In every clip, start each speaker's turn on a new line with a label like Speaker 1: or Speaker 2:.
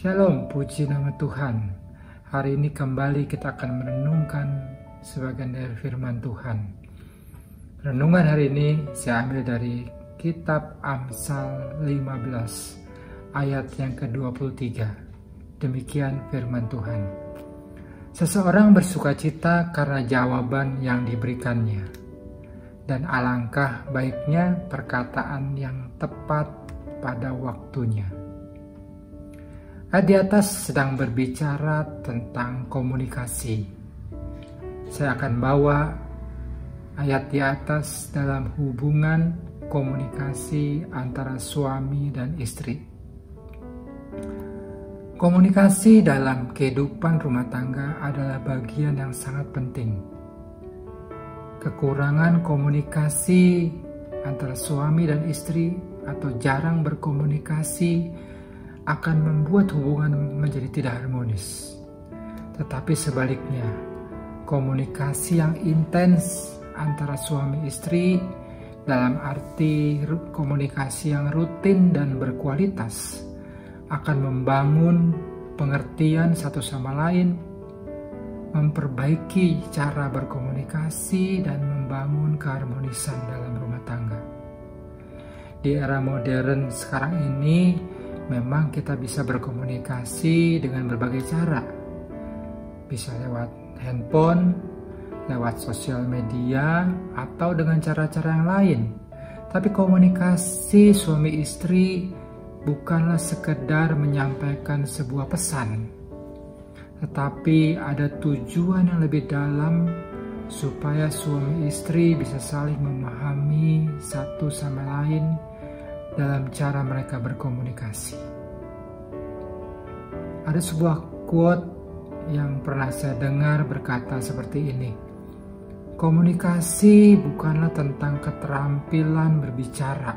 Speaker 1: Shalom, puji nama Tuhan. Hari ini kembali kita akan merenungkan sebagian dari firman Tuhan. Renungan hari ini saya ambil dari kitab Amsal 15 ayat yang ke-23. Demikian firman Tuhan. Seseorang bersukacita karena jawaban yang diberikannya, dan alangkah baiknya perkataan yang tepat pada waktunya. Di atas sedang berbicara tentang komunikasi. Saya akan bawa ayat di atas dalam hubungan komunikasi antara suami dan istri. Komunikasi dalam kehidupan rumah tangga adalah bagian yang sangat penting. Kekurangan komunikasi antara suami dan istri atau jarang berkomunikasi akan membuat hubungan menjadi tidak harmonis. Tetapi sebaliknya, komunikasi yang intens antara suami istri dalam arti komunikasi yang rutin dan berkualitas akan membangun pengertian satu sama lain, memperbaiki cara berkomunikasi dan membangun keharmonisan dalam rumah tangga. Di era modern sekarang ini memang kita bisa berkomunikasi dengan berbagai cara. Bisa lewat handphone, lewat sosial media, atau dengan cara-cara yang lain. Tapi komunikasi suami istri bukanlah sekedar menyampaikan sebuah pesan, tetapi ada tujuan yang lebih dalam supaya suami istri bisa saling memahami satu sama lain dalam cara mereka berkomunikasi. Ada sebuah quote yang pernah saya dengar berkata seperti ini. Komunikasi bukanlah tentang keterampilan berbicara.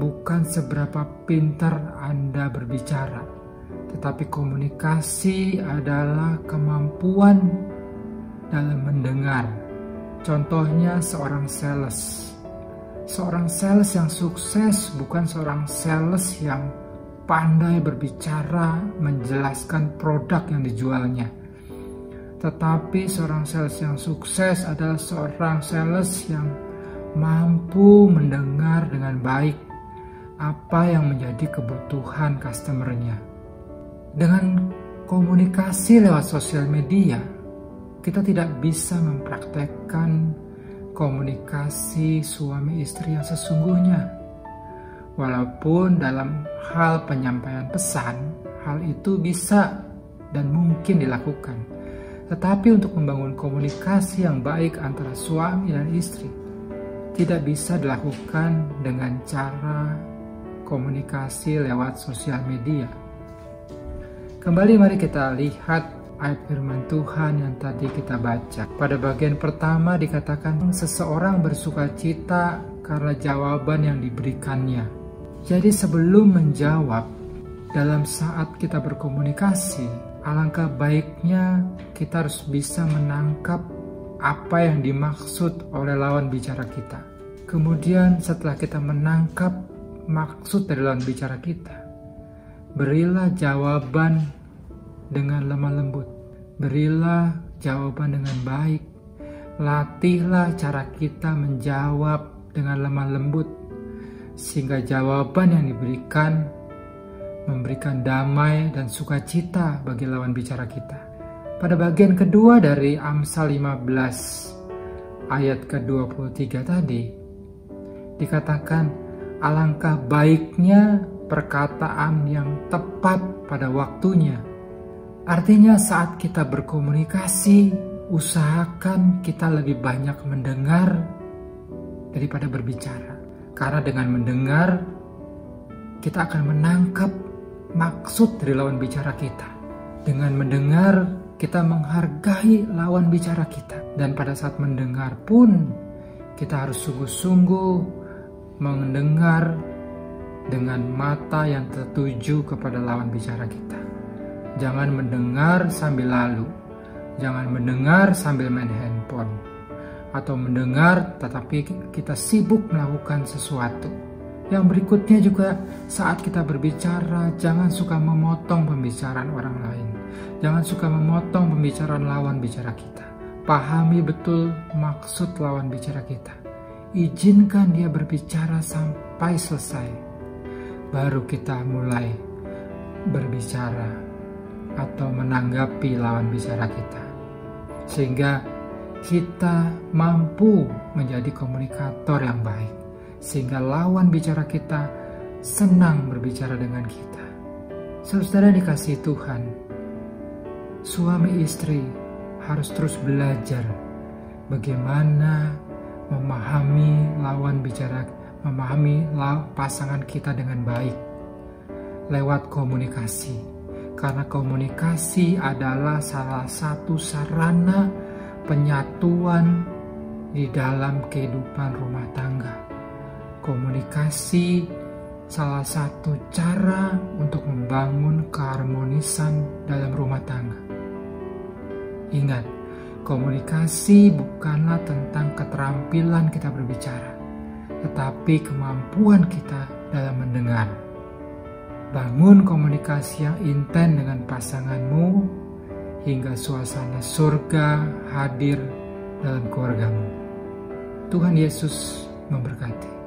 Speaker 1: Bukan seberapa pintar Anda berbicara, tetapi komunikasi adalah kemampuan dalam mendengar. Contohnya seorang sales. Seorang sales yang sukses bukan seorang sales yang pandai berbicara menjelaskan produk yang dijualnya. Tetapi seorang sales yang sukses adalah seorang sales yang mampu mendengar dengan baik apa yang menjadi kebutuhan customer-nya. Dengan komunikasi lewat sosial media, kita tidak bisa mempraktekkan komunikasi suami istri yang sesungguhnya. Walaupun dalam hal penyampaian pesan, hal itu bisa dan mungkin dilakukan. Tetapi untuk membangun komunikasi yang baik antara suami dan istri, tidak bisa dilakukan dengan cara komunikasi lewat sosial media. Kembali mari kita lihat ayat firman Tuhan yang tadi kita baca. Pada bagian pertama dikatakan seseorang bersukacita karena jawaban yang diberikannya. Jadi sebelum menjawab, dalam saat kita berkomunikasi, alangkah baiknya kita harus bisa menangkap apa yang dimaksud oleh lawan bicara kita. Kemudian setelah kita menangkap maksud dari lawan bicara kita, berilah jawaban dengan lemah lembut. Berilah jawaban dengan baik. Latihlah cara kita menjawab dengan lemah lembut, sehingga jawaban yang diberikan memberikan damai dan sukacita bagi lawan bicara kita. Pada bagian kedua dari Amsal 15 ayat ke-23 tadi dikatakan alangkah baiknya perkataan yang tepat pada waktunya. Artinya saat kita berkomunikasi, usahakan kita lebih banyak mendengar daripada berbicara. Karena dengan mendengar, kita akan menangkap maksud dari lawan bicara kita. Dengan mendengar, kita menghargai lawan bicara kita. Dan pada saat mendengar pun, kita harus sungguh-sungguh mendengar dengan mata yang tertuju kepada lawan bicara kita. Jangan mendengar sambil lalu. Jangan mendengar sambil main handphone. Atau mendengar tetapi kita sibuk melakukan sesuatu. Yang berikutnya juga, saat kita berbicara, jangan suka memotong pembicaraan orang lain. Jangan suka memotong pembicaraan lawan bicara kita. Pahami betul maksud lawan bicara kita. Izinkan dia berbicara sampai selesai. Baru kita mulai berbicara atau menanggapi lawan bicara kita. Sehingga kita mampu menjadi komunikator yang baik. Sehingga lawan bicara kita senang berbicara dengan kita. Saudara dikasihi Tuhan, suami istri harus terus belajar bagaimana memahami lawan bicara, memahami pasangan kita dengan baik lewat komunikasi. Karena komunikasi adalah salah satu sarana penyatuan di dalam kehidupan rumah tangga. Komunikasi salah satu cara untuk membangun keharmonisan dalam rumah tangga. Ingat, komunikasi bukanlah tentang keterampilan kita berbicara, tetapi kemampuan kita dalam mendengar. Bangun komunikasi yang intens dengan pasanganmu hingga suasana surga hadir dalam keluargamu. Tuhan Yesus memberkati.